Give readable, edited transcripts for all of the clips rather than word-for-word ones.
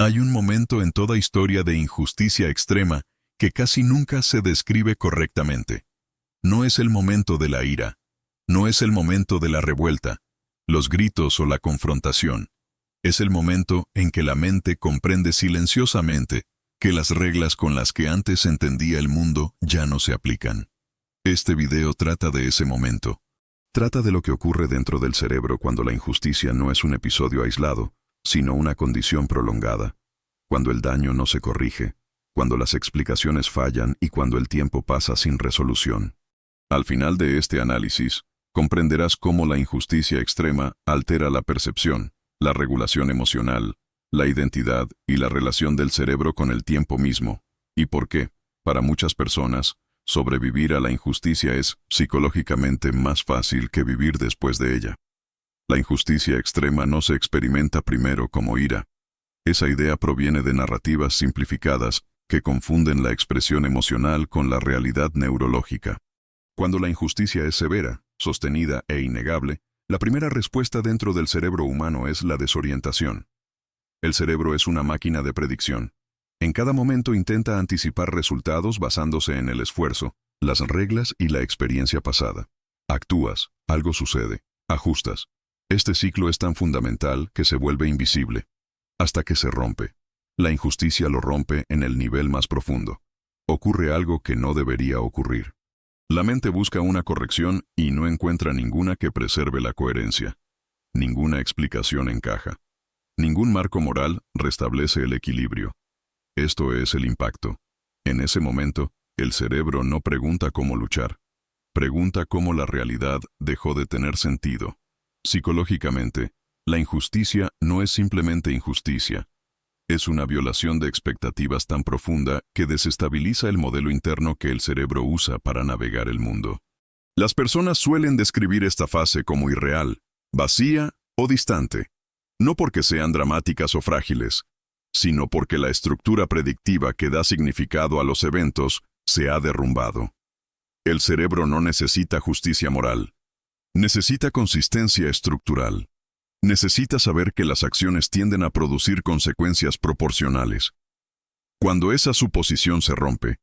Hay un momento en toda historia de injusticia extrema que casi nunca se describe correctamente. No es el momento de la ira, no es el momento de la revuelta, los gritos o la confrontación. Es el momento en que la mente comprende silenciosamente que las reglas con las que antes entendía el mundo ya no se aplican. Este video trata de ese momento. Trata de lo que ocurre dentro del cerebro cuando la injusticia no es un episodio aislado, sino una condición prolongada. Cuando el daño no se corrige, cuando las explicaciones fallan y cuando el tiempo pasa sin resolución. Al final de este análisis, comprenderás cómo la injusticia extrema altera la percepción, la regulación emocional, la identidad y la relación del cerebro con el tiempo mismo, y por qué, para muchas personas, sobrevivir a la injusticia es psicológicamente más fácil que vivir después de ella. La injusticia extrema no se experimenta primero como ira. Esa idea proviene de narrativas simplificadas que confunden la expresión emocional con la realidad neurológica. Cuando la injusticia es severa, sostenida e innegable, la primera respuesta dentro del cerebro humano es la desorientación. El cerebro es una máquina de predicción. En cada momento intenta anticipar resultados basándose en el esfuerzo, las reglas y la experiencia pasada. Actúas, algo sucede, ajustas. Este ciclo es tan fundamental que se vuelve invisible, hasta que se rompe. La injusticia lo rompe en el nivel más profundo. Ocurre algo que no debería ocurrir. La mente busca una corrección y no encuentra ninguna que preserve la coherencia. Ninguna explicación encaja. Ningún marco moral restablece el equilibrio. Esto es el impacto. En ese momento, el cerebro no pregunta cómo luchar. Pregunta cómo la realidad dejó de tener sentido. Psicológicamente, la injusticia no es simplemente injusticia. Es una violación de expectativas tan profunda que desestabiliza el modelo interno que el cerebro usa para navegar el mundo. Las personas suelen describir esta fase como irreal, vacía o distante. No porque sean dramáticas o frágiles, sino porque la estructura predictiva que da significado a los eventos se ha derrumbado. El cerebro no necesita justicia moral. Necesita consistencia estructural. Necesita saber que las acciones tienden a producir consecuencias proporcionales. Cuando esa suposición se rompe,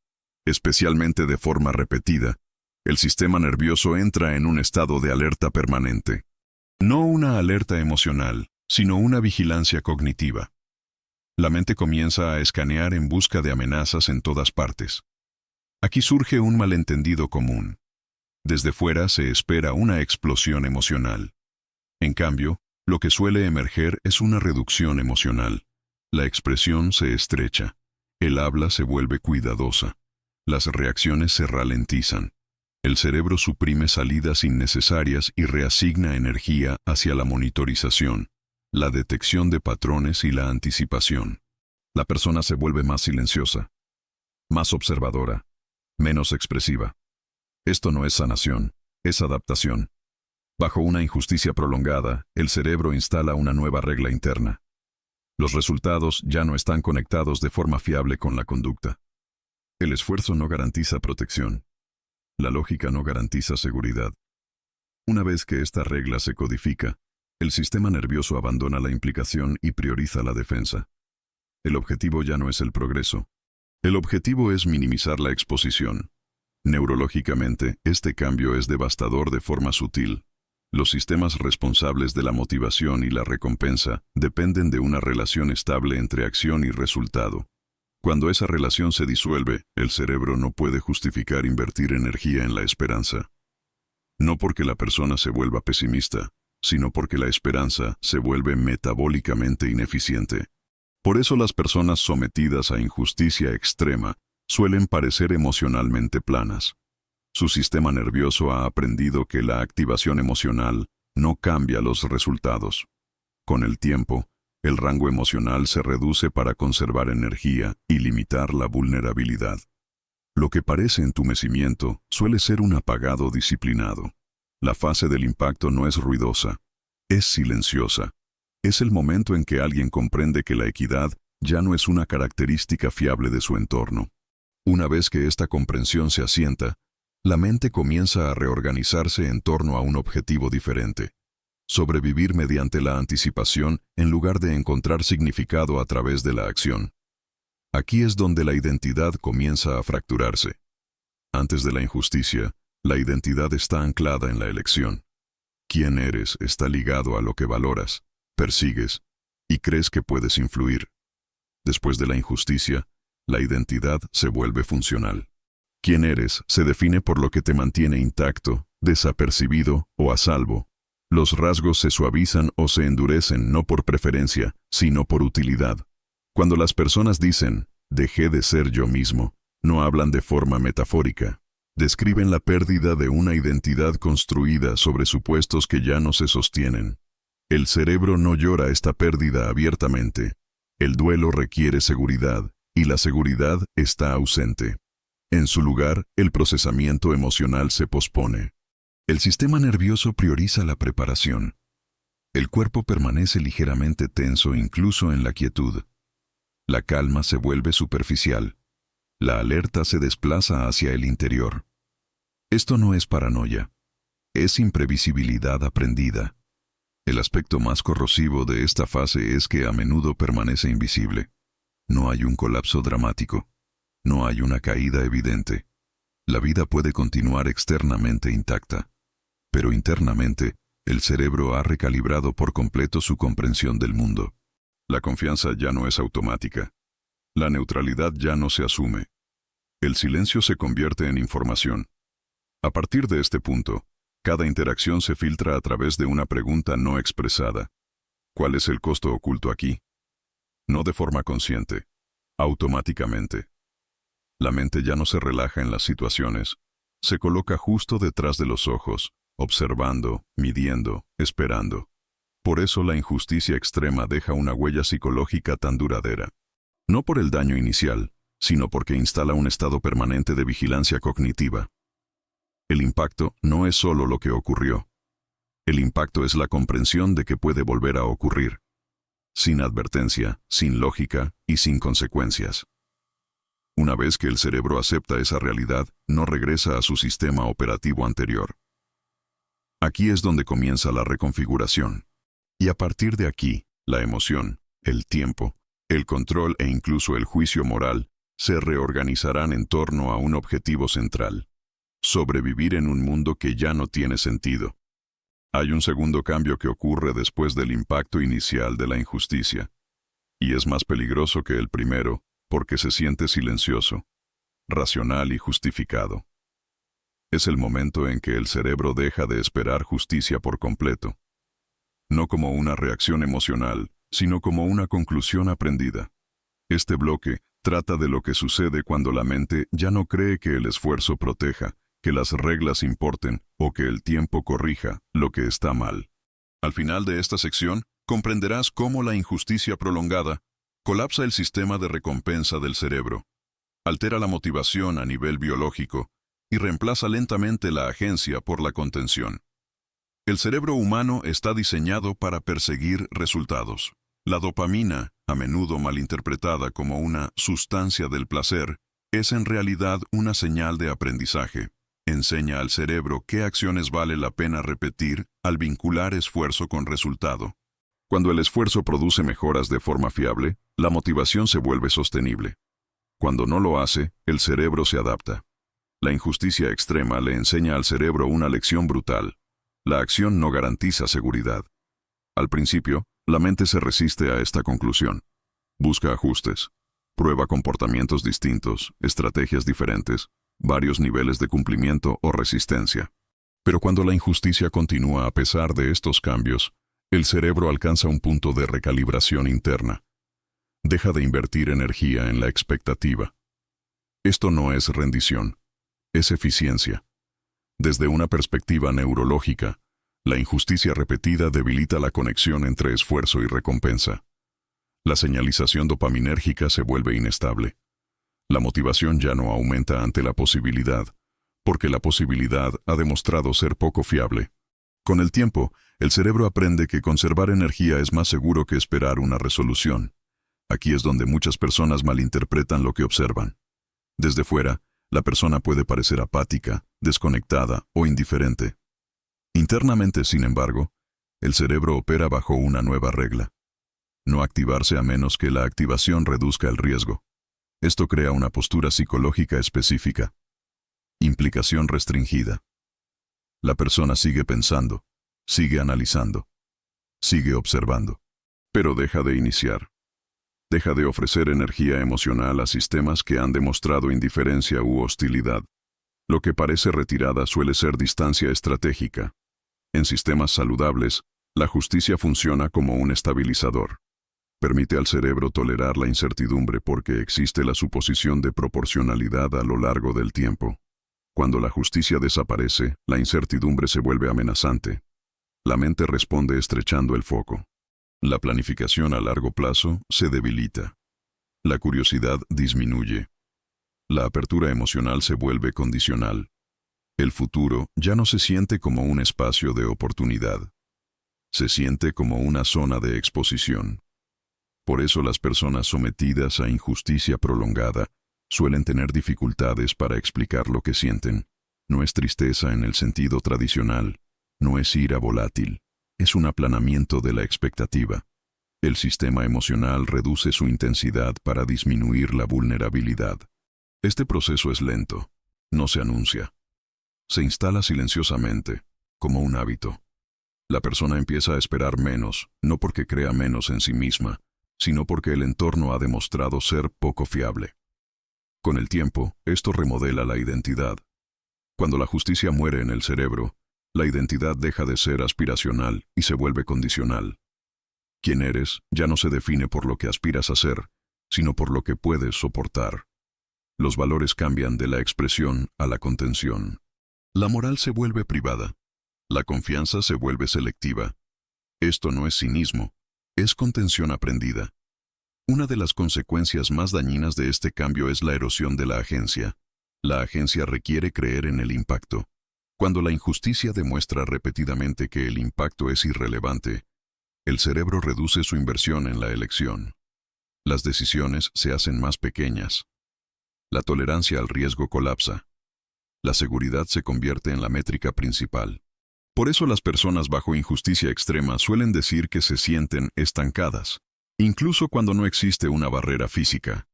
especialmente de forma repetida, el sistema nervioso entra en un estado de alerta permanente. No una alerta emocional, sino una vigilancia cognitiva. La mente comienza a escanear en busca de amenazas en todas partes. Aquí surge un malentendido común. Desde fuera se espera una explosión emocional. En cambio, lo que suele emerger es una reducción emocional. La expresión se estrecha. El habla se vuelve cuidadosa. Las reacciones se ralentizan. El cerebro suprime salidas innecesarias y reasigna energía hacia la monitorización, la detección de patrones y la anticipación. La persona se vuelve más silenciosa, más observadora, menos expresiva. Esto no es sanación, es adaptación. Bajo una injusticia prolongada, el cerebro instala una nueva regla interna. Los resultados ya no están conectados de forma fiable con la conducta. El esfuerzo no garantiza protección. La lógica no garantiza seguridad. Una vez que esta regla se codifica, el sistema nervioso abandona la implicación y prioriza la defensa. El objetivo ya no es el progreso. El objetivo es minimizar la exposición. Neurológicamente, este cambio es devastador de forma sutil. Los sistemas responsables de la motivación y la recompensa dependen de una relación estable entre acción y resultado. Cuando esa relación se disuelve, el cerebro no puede justificar invertir energía en la esperanza. No porque la persona se vuelva pesimista, sino porque la esperanza se vuelve metabólicamente ineficiente. Por eso las personas sometidas a injusticia extrema suelen parecer emocionalmente planas. Su sistema nervioso ha aprendido que la activación emocional no cambia los resultados. Con el tiempo, el rango emocional se reduce para conservar energía y limitar la vulnerabilidad. Lo que parece entumecimiento suele ser un apagado disciplinado. La fase del impacto no es ruidosa, es silenciosa. Es el momento en que alguien comprende que la equidad ya no es una característica fiable de su entorno. Una vez que esta comprensión se asienta, la mente comienza a reorganizarse en torno a un objetivo diferente. sobrevivir mediante la anticipación en lugar de encontrar significado a través de la acción. Aquí es donde la identidad comienza a fracturarse. Antes de la injusticia, la identidad está anclada en la elección. Quién eres está ligado a lo que valoras, persigues y crees que puedes influir. Después de la injusticia, la identidad se vuelve funcional. Quién eres se define por lo que te mantiene intacto, desapercibido o a salvo. Los rasgos se suavizan o se endurecen no por preferencia, sino por utilidad. Cuando las personas dicen, dejé de ser yo mismo, no hablan de forma metafórica. Describen la pérdida de una identidad construida sobre supuestos que ya no se sostienen. El cerebro no llora esta pérdida abiertamente. El duelo requiere seguridad, y la seguridad está ausente. En su lugar, el procesamiento emocional se pospone. El sistema nervioso prioriza la preparación. El cuerpo permanece ligeramente tenso incluso en la quietud. La calma se vuelve superficial. La alerta se desplaza hacia el interior. Esto no es paranoia. Es imprevisibilidad aprendida. El aspecto más corrosivo de esta fase es que a menudo permanece invisible. No hay un colapso dramático. No hay una caída evidente. La vida puede continuar externamente intacta. Pero internamente, el cerebro ha recalibrado por completo su comprensión del mundo. La confianza ya no es automática. La neutralidad ya no se asume. El silencio se convierte en información. A partir de este punto, cada interacción se filtra a través de una pregunta no expresada. ¿Cuál es el costo oculto aquí? No de forma consciente, automáticamente. La mente ya no se relaja en las situaciones. Se coloca justo detrás de los ojos, observando, midiendo, esperando. Por eso la injusticia extrema deja una huella psicológica tan duradera. No por el daño inicial, sino porque instala un estado permanente de vigilancia cognitiva. El impacto no es solo lo que ocurrió. El impacto es la comprensión de que puede volver a ocurrir. Sin advertencia, sin lógica y sin consecuencias. Una vez que el cerebro acepta esa realidad, no regresa a su sistema operativo anterior. Aquí es donde comienza la reconfiguración. Y a partir de aquí, la emoción, el tiempo, el control e incluso el juicio moral se reorganizarán en torno a un objetivo central: sobrevivir en un mundo que ya no tiene sentido. Hay un segundo cambio que ocurre después del impacto inicial de la injusticia. Y es más peligroso que el primero, porque se siente silencioso, racional y justificado. Es el momento en que el cerebro deja de esperar justicia por completo. No como una reacción emocional, sino como una conclusión aprendida. Este bloque trata de lo que sucede cuando la mente ya no cree que el esfuerzo proteja, que las reglas importen o que el tiempo corrija lo que está mal. Al final de esta sección, comprenderás cómo la injusticia prolongada colapsa el sistema de recompensa del cerebro, altera la motivación a nivel biológico y reemplaza lentamente la agencia por la contención. El cerebro humano está diseñado para perseguir resultados. La dopamina, a menudo malinterpretada como una sustancia del placer, es en realidad una señal de aprendizaje. Enseña al cerebro qué acciones vale la pena repetir al vincular esfuerzo con resultado. Cuando el esfuerzo produce mejoras de forma fiable, la motivación se vuelve sostenible. Cuando no lo hace, el cerebro se adapta. La injusticia extrema le enseña al cerebro una lección brutal. La acción no garantiza seguridad. Al principio, la mente se resiste a esta conclusión. Busca ajustes. Prueba comportamientos distintos, estrategias diferentes, varios niveles de cumplimiento o resistencia. Pero cuando la injusticia continúa a pesar de estos cambios, el cerebro alcanza un punto de recalibración interna. Deja de invertir energía en la expectativa. Esto no es rendición, es eficiencia. Desde una perspectiva neurológica, la injusticia repetida debilita la conexión entre esfuerzo y recompensa. La señalización dopaminérgica se vuelve inestable. La motivación ya no aumenta ante la posibilidad, porque la posibilidad ha demostrado ser poco fiable. Con el tiempo, el cerebro aprende que conservar energía es más seguro que esperar una resolución. Aquí es donde muchas personas malinterpretan lo que observan. Desde fuera, la persona puede parecer apática, desconectada o indiferente. Internamente, sin embargo, El cerebro opera bajo una nueva regla: no activarse a menos que la activación reduzca el riesgo. Esto crea una postura psicológica específica. Implicación restringida. La persona sigue pensando, sigue analizando, sigue observando, pero deja de iniciar. Deja de ofrecer energía emocional a sistemas que han demostrado indiferencia u hostilidad. Lo que parece retirada suele ser distancia estratégica. En sistemas saludables, la justicia funciona como un estabilizador. Permite al cerebro tolerar la incertidumbre porque existe la suposición de proporcionalidad a lo largo del tiempo. Cuando la justicia desaparece, la incertidumbre se vuelve amenazante. La mente responde estrechando el foco. La planificación a largo plazo se debilita. La curiosidad disminuye. La apertura emocional se vuelve condicional. El futuro ya no se siente como un espacio de oportunidad. Se siente como una zona de exposición. Por eso las personas sometidas a injusticia prolongada suelen tener dificultades para explicar lo que sienten. No es tristeza en el sentido tradicional, no es ira volátil, es un aplanamiento de la expectativa. El sistema emocional reduce su intensidad para disminuir la vulnerabilidad. Este proceso es lento, no se anuncia. Se instala silenciosamente, como un hábito. La persona empieza a esperar menos, no porque crea menos en sí misma, sino porque el entorno ha demostrado ser poco fiable. Con el tiempo, esto remodela la identidad. Cuando la justicia muere en el cerebro, la identidad deja de ser aspiracional y se vuelve condicional. Quién eres ya no se define por lo que aspiras a ser, sino por lo que puedes soportar. Los valores cambian de la expresión a la contención. La moral se vuelve privada. La confianza se vuelve selectiva. Esto no es cinismo, es contención aprendida. Una de las consecuencias más dañinas de este cambio es la erosión de la agencia. La agencia requiere creer en el impacto. Cuando la injusticia demuestra repetidamente que el impacto es irrelevante, el cerebro reduce su inversión en la elección. Las decisiones se hacen más pequeñas. La tolerancia al riesgo colapsa. La seguridad se convierte en la métrica principal. Por eso las personas bajo injusticia extrema suelen decir que se sienten estancadas, incluso cuando no existe una barrera física.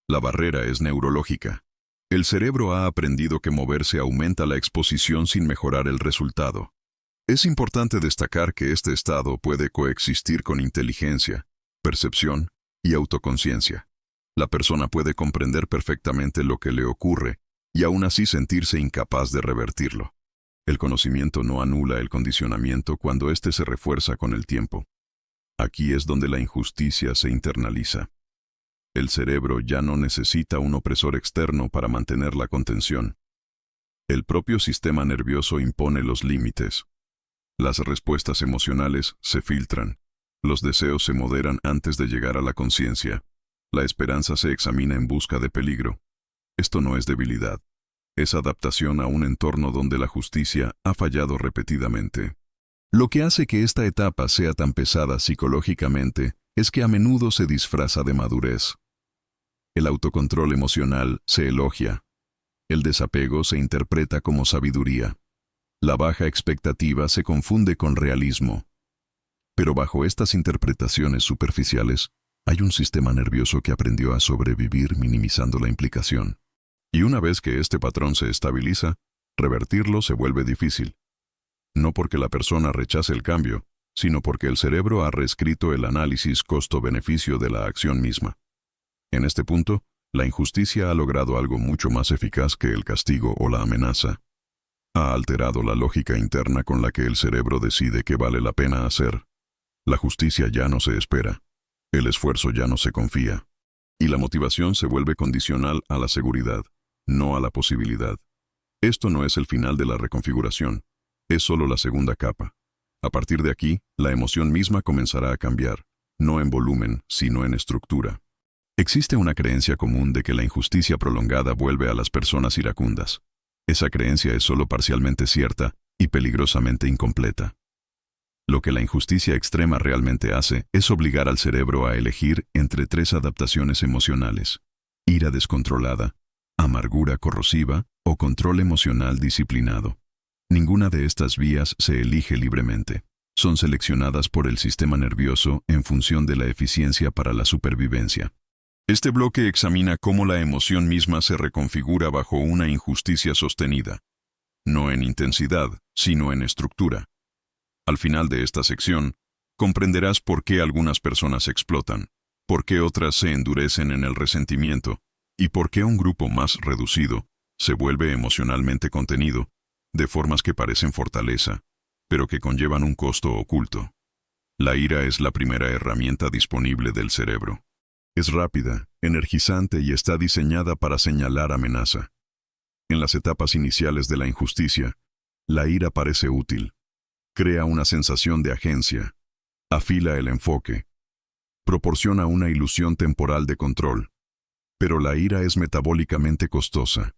La barrera es neurológica. El cerebro ha aprendido que moverse aumenta la exposición sin mejorar el resultado. Es importante destacar que este estado puede coexistir con inteligencia, percepción y autoconciencia. La persona puede comprender perfectamente lo que le ocurre y aún así sentirse incapaz de revertirlo. El conocimiento no anula el condicionamiento cuando éste se refuerza con el tiempo. Aquí es donde la injusticia se internaliza. El cerebro ya no necesita un opresor externo para mantener la contención. El propio sistema nervioso impone los límites. Las respuestas emocionales se filtran. Los deseos se moderan antes de llegar a la conciencia. La esperanza se examina en busca de peligro. Esto no es debilidad. Es adaptación a un entorno donde la justicia ha fallado repetidamente. Lo que hace que esta etapa sea tan pesada psicológicamente es que a menudo se disfraza de madurez. El autocontrol emocional se elogia. El desapego se interpreta como sabiduría. La baja expectativa se confunde con realismo. Pero bajo estas interpretaciones superficiales, hay un sistema nervioso que aprendió a sobrevivir minimizando la implicación. Y una vez que este patrón se estabiliza, revertirlo se vuelve difícil. No porque la persona rechace el cambio, sino porque el cerebro ha reescrito el análisis costo-beneficio de la acción misma. En este punto, la injusticia ha logrado algo mucho más eficaz que el castigo o la amenaza. Ha alterado la lógica interna con la que el cerebro decide qué vale la pena hacer. La justicia ya no se espera. El esfuerzo ya no se confía. Y la motivación se vuelve condicional a la seguridad, no a la posibilidad. Esto no es el final de la reconfiguración, es solo la segunda capa. A partir de aquí, la emoción misma comenzará a cambiar, no en volumen, sino en estructura. Existe una creencia común de que la injusticia prolongada vuelve a las personas iracundas. Esa creencia es solo parcialmente cierta y peligrosamente incompleta. Lo que la injusticia extrema realmente hace es obligar al cerebro a elegir entre tres adaptaciones emocionales: ira descontrolada, amargura corrosiva o control emocional disciplinado. Ninguna de estas vías se elige libremente. son seleccionadas por el sistema nervioso en función de la eficiencia para la supervivencia. Este bloque examina cómo la emoción misma se reconfigura bajo una injusticia sostenida, no en intensidad, sino en estructura. Al final de esta sección, comprenderás por qué algunas personas explotan, por qué otras se endurecen en el resentimiento, y por qué un grupo más reducido se vuelve emocionalmente contenido, de formas que parecen fortaleza, pero que conllevan un costo oculto. La ira es la primera herramienta disponible del cerebro. Es rápida, energizante y está diseñada para señalar amenaza. En las etapas iniciales de la injusticia, la ira parece útil. Crea una sensación de agencia, afila el enfoque, proporciona una ilusión temporal de control. Pero la ira es metabólicamente costosa.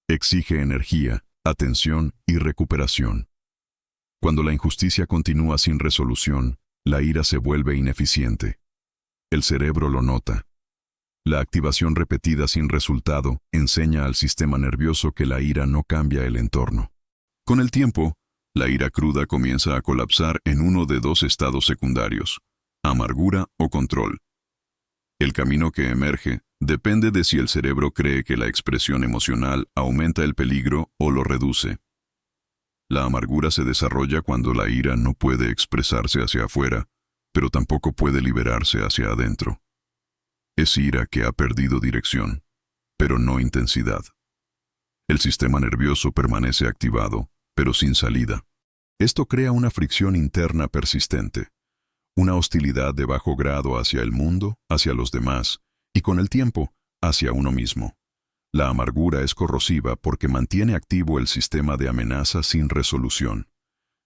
Exige energía, atención y recuperación. Cuando la injusticia continúa sin resolución, la ira se vuelve ineficiente. El cerebro lo nota. La activación repetida sin resultado enseña al sistema nervioso que la ira no cambia el entorno. Con el tiempo, la ira cruda comienza a colapsar en uno de dos estados secundarios: amargura o control. El camino que emerge depende de si el cerebro cree que la expresión emocional aumenta el peligro o lo reduce. La amargura se desarrolla cuando la ira no puede expresarse hacia afuera, pero tampoco puede liberarse hacia adentro. Es ira que ha perdido dirección, pero no intensidad. El sistema nervioso permanece activado, pero sin salida. Esto crea una fricción interna persistente, una hostilidad de bajo grado hacia el mundo, hacia los demás, y con el tiempo, hacia uno mismo. La amargura es corrosiva porque mantiene activo el sistema de amenaza sin resolución.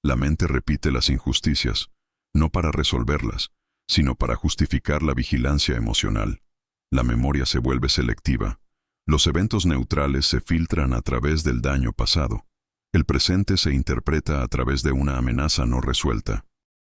La mente repite las injusticias, no para resolverlas, sino para justificar la vigilancia emocional. La memoria se vuelve selectiva. Los eventos neutrales se filtran a través del daño pasado. El presente se interpreta a través de una amenaza no resuelta.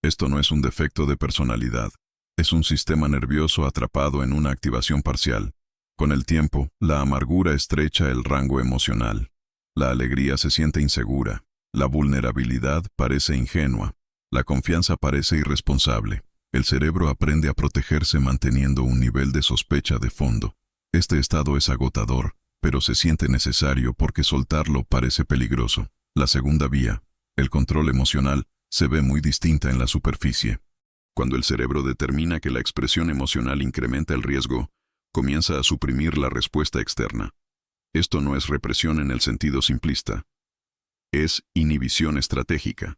Esto no es un defecto de personalidad. Es un sistema nervioso atrapado en una activación parcial. Con el tiempo, la amargura estrecha el rango emocional. La alegría se siente insegura. La vulnerabilidad parece ingenua. La confianza parece irresponsable. El cerebro aprende a protegerse manteniendo un nivel de sospecha de fondo. Este estado es agotador, pero se siente necesario porque soltarlo parece peligroso. La segunda vía, el control emocional, se ve muy distinta en la superficie. Cuando el cerebro determina que la expresión emocional incrementa el riesgo, comienza a suprimir la respuesta externa. Esto no es represión en el sentido simplista. Es inhibición estratégica.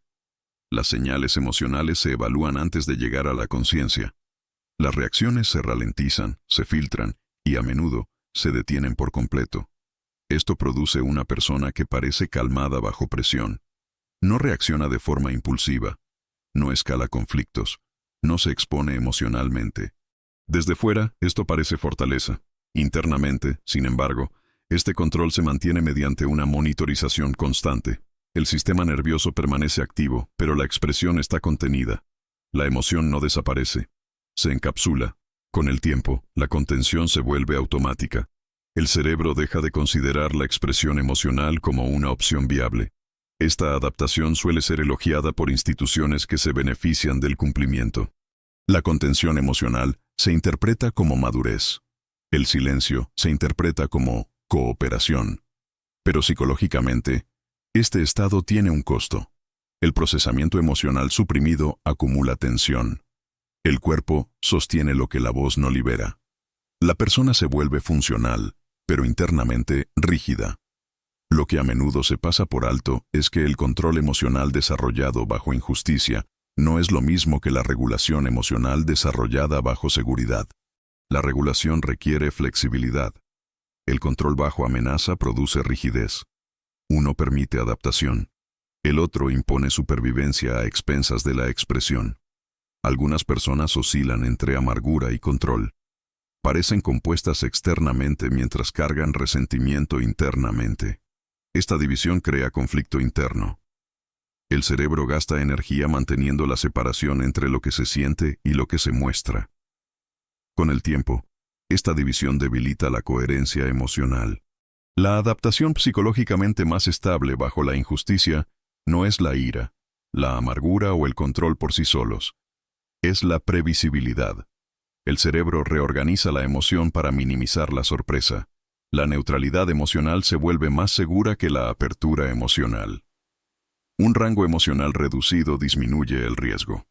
Las señales emocionales se evalúan antes de llegar a la conciencia. Las reacciones se ralentizan, se filtran y a menudo se detienen por completo. Esto produce una persona que parece calmada bajo presión. No reacciona de forma impulsiva, no escala conflictos, no se expone emocionalmente. Desde fuera, esto parece fortaleza. Internamente, sin embargo, este control se mantiene mediante una monitorización constante. El sistema nervioso permanece activo, pero la expresión está contenida. La emoción no desaparece. Se encapsula. Con el tiempo, la contención se vuelve automática. El cerebro deja de considerar la expresión emocional como una opción viable. Esta adaptación suele ser elogiada por instituciones que se benefician del cumplimiento. La contención emocional se interpreta como madurez. El silencio se interpreta como cooperación. Pero psicológicamente, este estado tiene un costo. El procesamiento emocional suprimido acumula tensión. El cuerpo sostiene lo que la voz no libera. La persona se vuelve funcional, pero internamente rígida. Lo que a menudo se pasa por alto es que el control emocional desarrollado bajo injusticia no es lo mismo que la regulación emocional desarrollada bajo seguridad. La regulación requiere flexibilidad. El control bajo amenaza produce rigidez. Uno permite adaptación. El otro impone supervivencia a expensas de la expresión. Algunas personas oscilan entre amargura y control. Parecen compuestas externamente mientras cargan resentimiento internamente. Esta división crea conflicto interno. El cerebro gasta energía manteniendo la separación entre lo que se siente y lo que se muestra. Con el tiempo, esta división debilita la coherencia emocional. La adaptación psicológicamente más estable bajo la injusticia no es la ira, la amargura o el control por sí solos. Es la previsibilidad. El cerebro reorganiza la emoción para minimizar la sorpresa. La neutralidad emocional se vuelve más segura que la apertura emocional. Un rango emocional reducido disminuye el riesgo.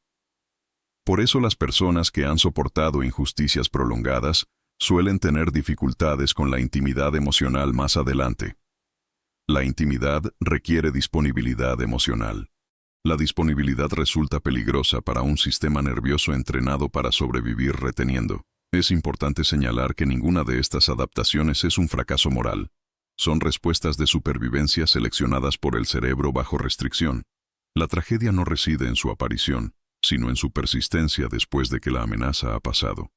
Por eso las personas que han soportado injusticias prolongadas suelen tener dificultades con la intimidad emocional más adelante. La intimidad requiere disponibilidad emocional. La disponibilidad resulta peligrosa para un sistema nervioso entrenado para sobrevivir reteniendo. Es importante señalar que ninguna de estas adaptaciones es un fracaso moral. Son respuestas de supervivencia seleccionadas por el cerebro bajo restricción. La tragedia no reside en su aparición, sino en su persistencia después de que la amenaza ha pasado.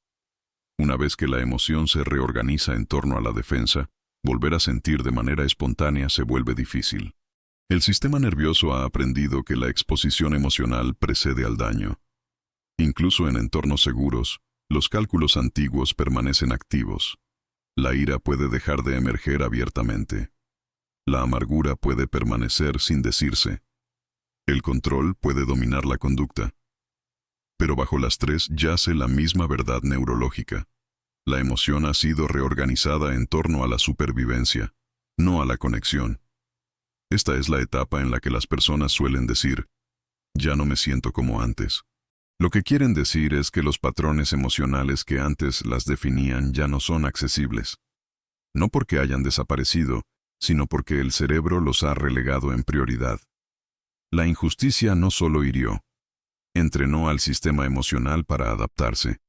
Una vez que la emoción se reorganiza en torno a la defensa, volver a sentir de manera espontánea se vuelve difícil. El sistema nervioso ha aprendido que la exposición emocional precede al daño. Incluso en entornos seguros, los cálculos antiguos permanecen activos. La ira puede dejar de emerger abiertamente. La amargura puede permanecer sin decirse. El control puede dominar la conducta. Pero bajo las tres yace la misma verdad neurológica. La emoción ha sido reorganizada en torno a la supervivencia, no a la conexión. Esta es la etapa en la que las personas suelen decir, ya no me siento como antes. Lo que quieren decir es que los patrones emocionales que antes las definían ya no son accesibles. No porque hayan desaparecido, sino porque el cerebro los ha relegado en prioridad. La injusticia no solo hirió, entrenó al sistema emocional para adaptarse.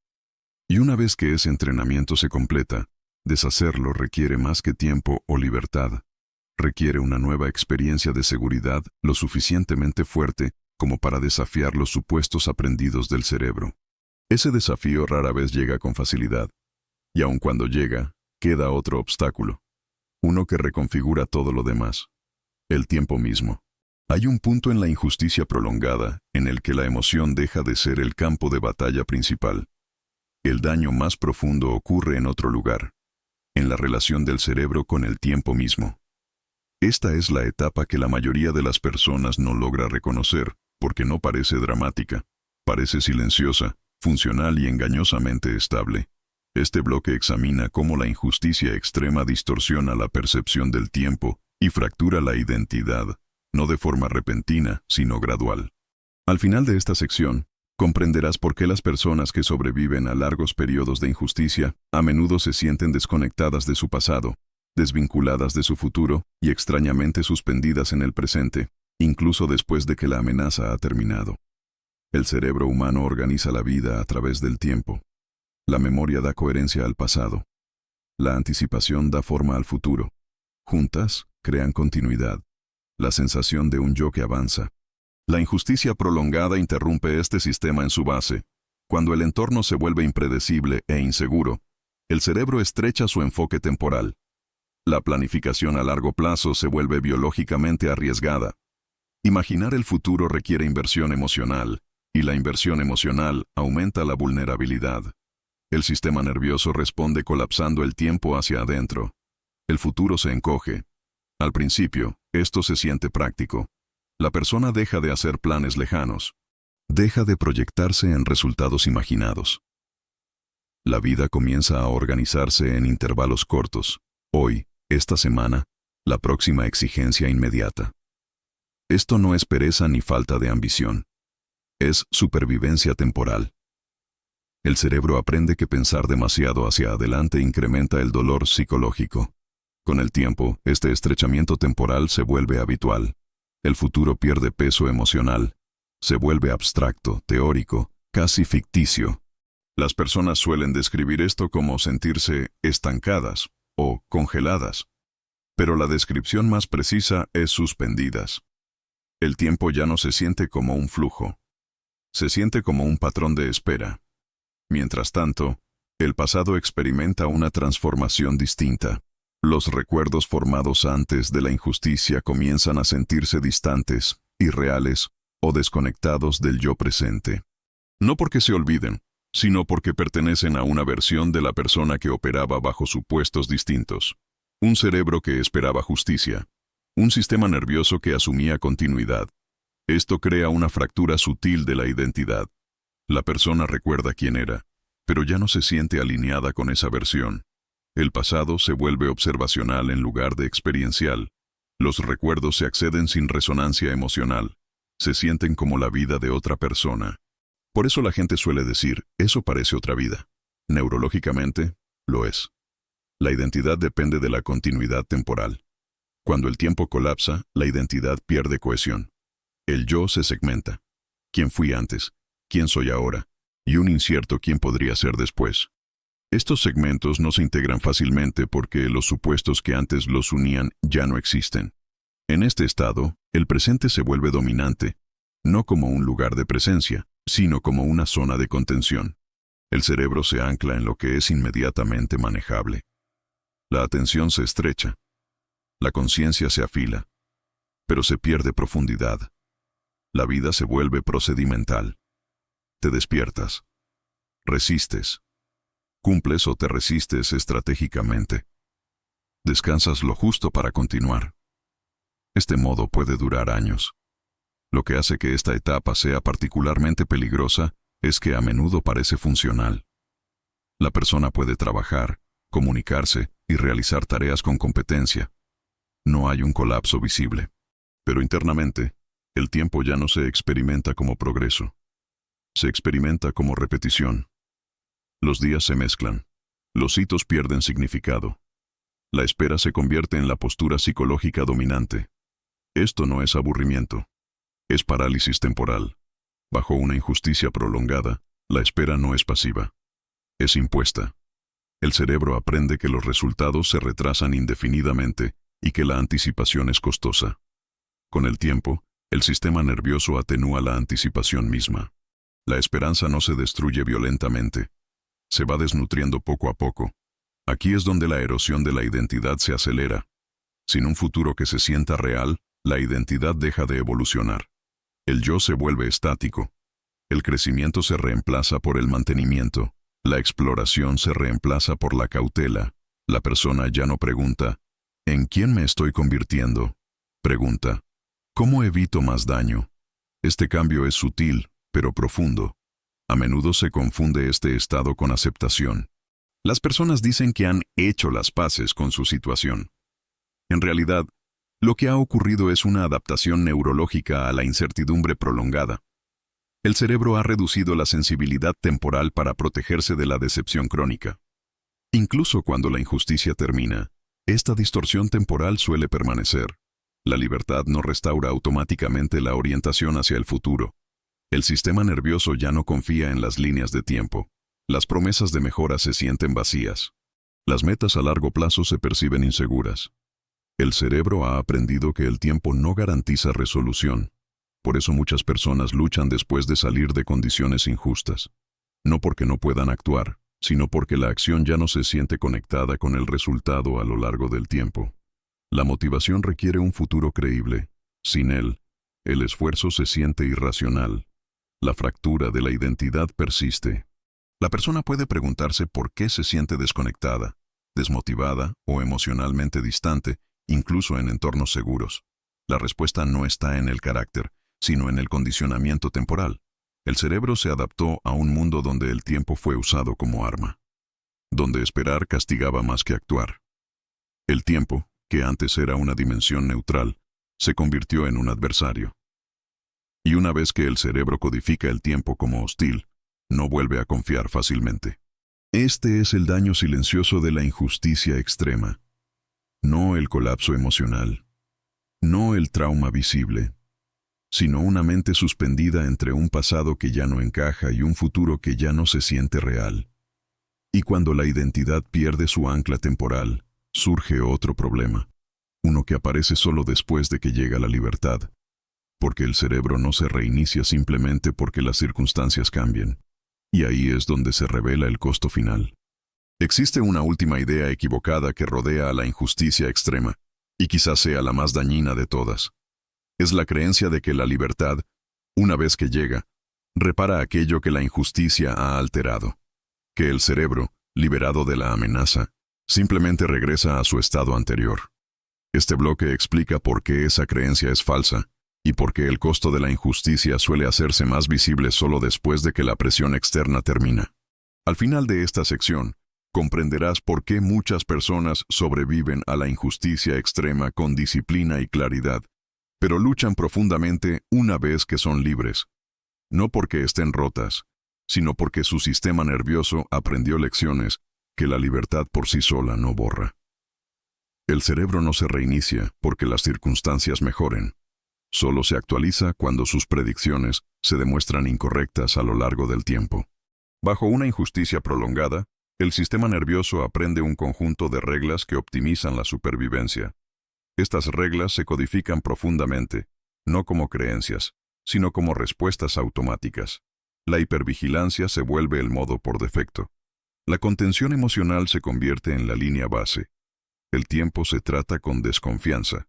Y una vez que ese entrenamiento se completa, deshacerlo requiere más que tiempo o libertad. Requiere una nueva experiencia de seguridad lo suficientemente fuerte como para desafiar los supuestos aprendidos del cerebro. Ese desafío rara vez llega con facilidad. Y aun cuando llega, queda otro obstáculo. Uno que reconfigura todo lo demás. El tiempo mismo. Hay un punto en la injusticia prolongada en el que la emoción deja de ser el campo de batalla principal. El daño más profundo ocurre en otro lugar, en la relación del cerebro con el tiempo mismo. Esta es la etapa que la mayoría de las personas no logra reconocer, porque no parece dramática. Parece silenciosa, funcional y engañosamente estable. Este bloque examina cómo la injusticia extrema distorsiona la percepción del tiempo y fractura la identidad, no de forma repentina, sino gradual. Al final de esta sección, comprenderás por qué las personas que sobreviven a largos periodos de injusticia a menudo se sienten desconectadas de su pasado, desvinculadas de su futuro y extrañamente suspendidas en el presente, incluso después de que la amenaza ha terminado. El cerebro humano organiza la vida a través del tiempo. La memoria da coherencia al pasado. La anticipación da forma al futuro. Juntas, crean continuidad. La sensación de un yo que avanza. La injusticia prolongada interrumpe este sistema en su base. Cuando el entorno se vuelve impredecible e inseguro, el cerebro estrecha su enfoque temporal. La planificación a largo plazo se vuelve biológicamente arriesgada. Imaginar el futuro requiere inversión emocional, y la inversión emocional aumenta la vulnerabilidad. El sistema nervioso responde colapsando el tiempo hacia adentro. El futuro se encoge. Al principio, esto se siente práctico. La persona deja de hacer planes lejanos. Deja de proyectarse en resultados imaginados. La vida comienza a organizarse en intervalos cortos. Hoy, esta semana, la próxima exigencia inmediata. Esto no es pereza ni falta de ambición. Es supervivencia temporal. El cerebro aprende que pensar demasiado hacia adelante incrementa el dolor psicológico. Con el tiempo, este estrechamiento temporal se vuelve habitual. El futuro pierde peso emocional. Se vuelve abstracto, teórico, casi ficticio. Las personas suelen describir esto como sentirse estancadas o congeladas. Pero la descripción más precisa es suspendidas. El tiempo ya no se siente como un flujo. Se siente como un patrón de espera. Mientras tanto, el pasado experimenta una transformación distinta. Los recuerdos formados antes de la injusticia comienzan a sentirse distantes, irreales o desconectados del yo presente. No porque se olviden, sino porque pertenecen a una versión de la persona que operaba bajo supuestos distintos. Un cerebro que esperaba justicia. Un sistema nervioso que asumía continuidad. Esto crea una fractura sutil de la identidad. La persona recuerda quién era, pero ya no se siente alineada con esa versión. El pasado se vuelve observacional en lugar de experiencial. Los recuerdos se acceden sin resonancia emocional. Se sienten como la vida de otra persona. Por eso la gente suele decir, eso parece otra vida. Neurológicamente, lo es. La identidad depende de la continuidad temporal. Cuando el tiempo colapsa, la identidad pierde cohesión. El yo se segmenta. ¿Quién fui antes? ¿Quién soy ahora? Y un incierto quién podría ser después. Estos segmentos no se integran fácilmente porque los supuestos que antes los unían ya no existen. En este estado, el presente se vuelve dominante, no como un lugar de presencia, sino como una zona de contención. El cerebro se ancla en lo que es inmediatamente manejable. La atención se estrecha. La conciencia se afila. Pero se pierde profundidad. La vida se vuelve procedimental. Te despiertas. Resistes. Cumples o te resistes estratégicamente. Descansas lo justo para continuar. Este modo puede durar años. Lo que hace que esta etapa sea particularmente peligrosa es que a menudo parece funcional. La persona puede trabajar, comunicarse y realizar tareas con competencia. No hay un colapso visible. Pero internamente, el tiempo ya no se experimenta como progreso. Se experimenta como repetición. Los días se mezclan. Los hitos pierden significado. La espera se convierte en la postura psicológica dominante. Esto no es aburrimiento. Es parálisis temporal. Bajo una injusticia prolongada, la espera no es pasiva. Es impuesta. El cerebro aprende que los resultados se retrasan indefinidamente y que la anticipación es costosa. Con el tiempo, el sistema nervioso atenúa la anticipación misma. La esperanza no se destruye violentamente. Se va desnutriendo poco a poco. Aquí es donde la erosión de la identidad se acelera. Sin un futuro que se sienta real, la identidad deja de evolucionar. El yo se vuelve estático. El crecimiento se reemplaza por el mantenimiento. La exploración se reemplaza por la cautela. La persona ya no pregunta, ¿en quién me estoy convirtiendo? Pregunta, ¿cómo evito más daño? Este cambio es sutil, pero profundo. A menudo se confunde este estado con aceptación. Las personas dicen que han hecho las paces con su situación. En realidad, lo que ha ocurrido es una adaptación neurológica a la incertidumbre prolongada. El cerebro ha reducido la sensibilidad temporal para protegerse de la decepción crónica. Incluso cuando la injusticia termina, esta distorsión temporal suele permanecer. La libertad no restaura automáticamente la orientación hacia el futuro. El sistema nervioso ya no confía en las líneas de tiempo. Las promesas de mejora se sienten vacías. Las metas a largo plazo se perciben inseguras. El cerebro ha aprendido que el tiempo no garantiza resolución. Por eso muchas personas luchan después de salir de condiciones injustas. No porque no puedan actuar, sino porque la acción ya no se siente conectada con el resultado a lo largo del tiempo. La motivación requiere un futuro creíble. Sin él, el esfuerzo se siente irracional. La fractura de la identidad persiste. La persona puede preguntarse por qué se siente desconectada, desmotivada o emocionalmente distante, incluso en entornos seguros. La respuesta no está en el carácter, sino en el condicionamiento temporal. El cerebro se adaptó a un mundo donde el tiempo fue usado como arma, donde esperar castigaba más que actuar. El tiempo, que antes era una dimensión neutral, se convirtió en un adversario. Y una vez que el cerebro codifica el tiempo como hostil, no vuelve a confiar fácilmente. Este es el daño silencioso de la injusticia extrema. No el colapso emocional, no el trauma visible, sino una mente suspendida entre un pasado que ya no encaja y un futuro que ya no se siente real. Y cuando la identidad pierde su ancla temporal, surge otro problema, uno que aparece solo después de que llega la libertad, porque el cerebro no se reinicia simplemente porque las circunstancias cambien. Y ahí es donde se revela el costo final. Existe una última idea equivocada que rodea a la injusticia extrema, y quizás sea la más dañina de todas. Es la creencia de que la libertad, una vez que llega, repara aquello que la injusticia ha alterado. Que el cerebro, liberado de la amenaza, simplemente regresa a su estado anterior. Este bloque explica por qué esa creencia es falsa y porque el costo de la injusticia suele hacerse más visible solo después de que la presión externa termina. Al final de esta sección, comprenderás por qué muchas personas sobreviven a la injusticia extrema con disciplina y claridad, pero luchan profundamente una vez que son libres, no porque estén rotas, sino porque su sistema nervioso aprendió lecciones que la libertad por sí sola no borra. El cerebro no se reinicia porque las circunstancias mejoren. Solo se actualiza cuando sus predicciones se demuestran incorrectas a lo largo del tiempo. Bajo una injusticia prolongada, el sistema nervioso aprende un conjunto de reglas que optimizan la supervivencia. Estas reglas se codifican profundamente, no como creencias, sino como respuestas automáticas. La hipervigilancia se vuelve el modo por defecto. La contención emocional se convierte en la línea base. El tiempo se trata con desconfianza.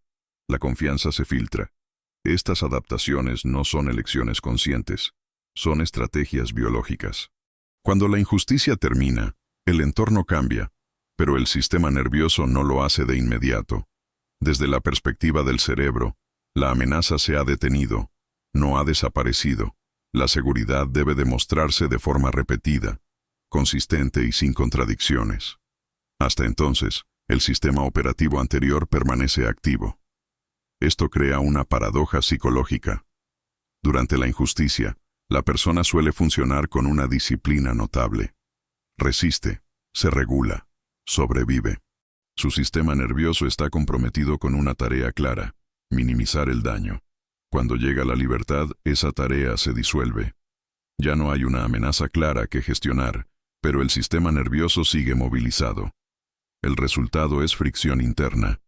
La confianza se filtra. Estas adaptaciones no son elecciones conscientes, son estrategias biológicas. Cuando la injusticia termina, el entorno cambia, pero el sistema nervioso no lo hace de inmediato. Desde la perspectiva del cerebro, la amenaza se ha detenido, no ha desaparecido. La seguridad debe demostrarse de forma repetida, consistente y sin contradicciones. Hasta entonces, el sistema operativo anterior permanece activo. Esto crea una paradoja psicológica. Durante la injusticia, la persona suele funcionar con una disciplina notable. Resiste, se regula, sobrevive. Su sistema nervioso está comprometido con una tarea clara: minimizar el daño. Cuando llega la libertad, esa tarea se disuelve. Ya no hay una amenaza clara que gestionar, pero el sistema nervioso sigue movilizado. El resultado es fricción interna.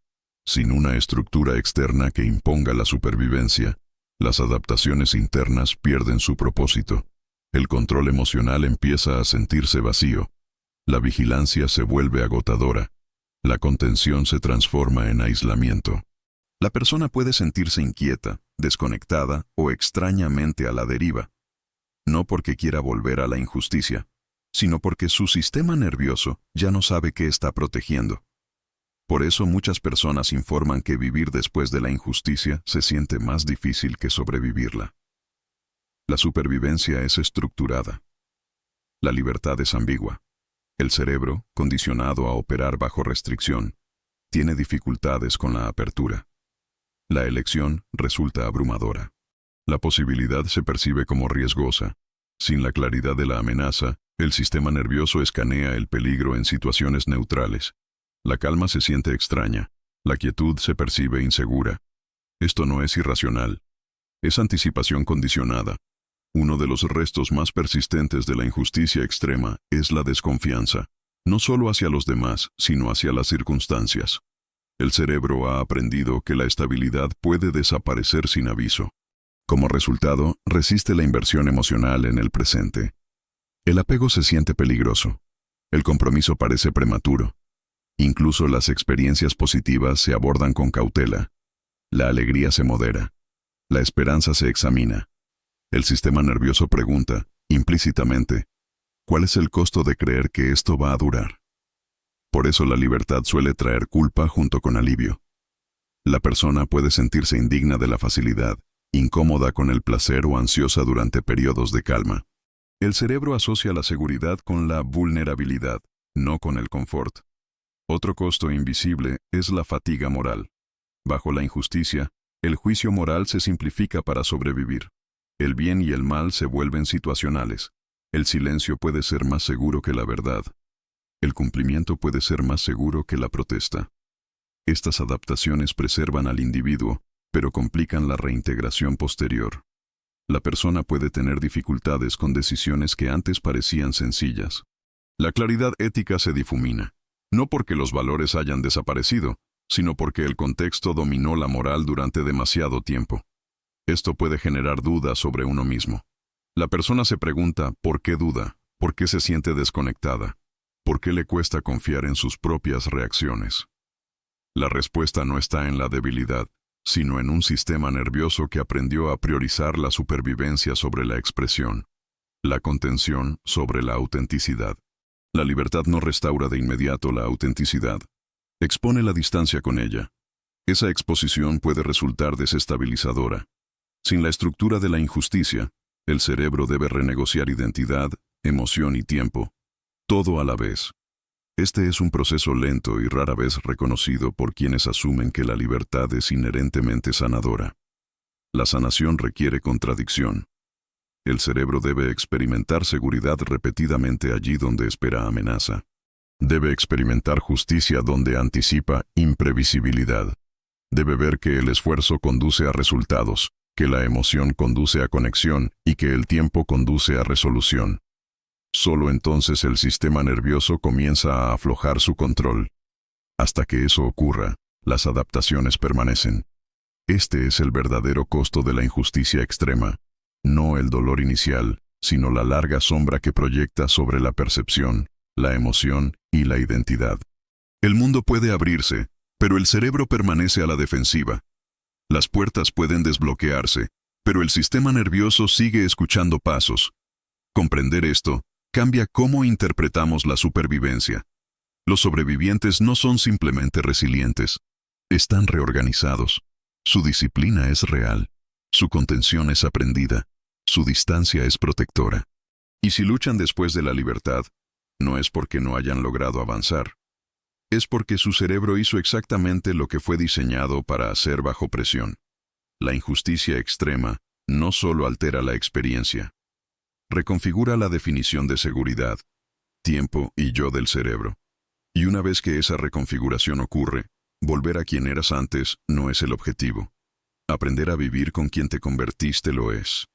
Sin una estructura externa que imponga la supervivencia, las adaptaciones internas pierden su propósito. El control emocional empieza a sentirse vacío. La vigilancia se vuelve agotadora. La contención se transforma en aislamiento. La persona puede sentirse inquieta, desconectada o extrañamente a la deriva, no porque quiera volver a la injusticia, sino porque su sistema nervioso ya no sabe qué está protegiendo. Por eso muchas personas informan que vivir después de la injusticia se siente más difícil que sobrevivirla. La supervivencia es estructurada. La libertad es ambigua. El cerebro, condicionado a operar bajo restricción, tiene dificultades con la apertura. La elección resulta abrumadora. La posibilidad se percibe como riesgosa. Sin la claridad de la amenaza, el sistema nervioso escanea el peligro en situaciones neutrales. La calma se siente extraña. La quietud se percibe insegura. Esto no es irracional. Es anticipación condicionada. Uno de los restos más persistentes de la injusticia extrema es la desconfianza, no solo hacia los demás, sino hacia las circunstancias. El cerebro ha aprendido que la estabilidad puede desaparecer sin aviso. Como resultado, resiste la inversión emocional en el presente. El apego se siente peligroso. El compromiso parece prematuro. Incluso las experiencias positivas se abordan con cautela. La alegría se modera. La esperanza se examina. El sistema nervioso pregunta, implícitamente, ¿cuál es el costo de creer que esto va a durar? Por eso la libertad suele traer culpa junto con alivio. La persona puede sentirse indigna de la facilidad, incómoda con el placer o ansiosa durante periodos de calma. El cerebro asocia la seguridad con la vulnerabilidad, no con el confort. Otro costo invisible es la fatiga moral. Bajo la injusticia, el juicio moral se simplifica para sobrevivir. El bien y el mal se vuelven situacionales. El silencio puede ser más seguro que la verdad. El cumplimiento puede ser más seguro que la protesta. Estas adaptaciones preservan al individuo, pero complican la reintegración posterior. La persona puede tener dificultades con decisiones que antes parecían sencillas. La claridad ética se difumina, no porque los valores hayan desaparecido, sino porque el contexto dominó la moral durante demasiado tiempo. Esto puede generar dudas sobre uno mismo. La persona se pregunta ¿por qué duda? ¿Por qué se siente desconectada? ¿Por qué le cuesta confiar en sus propias reacciones? La respuesta no está en la debilidad, sino en un sistema nervioso que aprendió a priorizar la supervivencia sobre la expresión, la contención sobre la autenticidad. La libertad no restaura de inmediato la autenticidad. Expone la distancia con ella. Esa exposición puede resultar desestabilizadora. Sin la estructura de la injusticia, el cerebro debe renegociar identidad, emoción y tiempo, todo a la vez. Este es un proceso lento y rara vez reconocido por quienes asumen que la libertad es inherentemente sanadora. La sanación requiere contradicción. El cerebro debe experimentar seguridad repetidamente allí donde espera amenaza. Debe experimentar justicia donde anticipa imprevisibilidad. Debe ver que el esfuerzo conduce a resultados, que la emoción conduce a conexión y que el tiempo conduce a resolución. Solo entonces el sistema nervioso comienza a aflojar su control. Hasta que eso ocurra, las adaptaciones permanecen. Este es el verdadero costo de la injusticia extrema, no el dolor inicial, sino la larga sombra que proyecta sobre la percepción, la emoción y la identidad. El mundo puede abrirse, pero el cerebro permanece a la defensiva. Las puertas pueden desbloquearse, pero el sistema nervioso sigue escuchando pasos. Comprender esto cambia cómo interpretamos la supervivencia. Los sobrevivientes no son simplemente resilientes, están reorganizados. Su disciplina es real, su contención es aprendida, su distancia es protectora. Y si luchan después de la libertad, no es porque no hayan logrado avanzar. Es porque su cerebro hizo exactamente lo que fue diseñado para hacer bajo presión. La injusticia extrema no solo altera la experiencia, reconfigura la definición de seguridad, tiempo y yo del cerebro. Y una vez que esa reconfiguración ocurre, volver a quien eras antes no es el objetivo. Aprender a vivir con quien te convertiste lo es.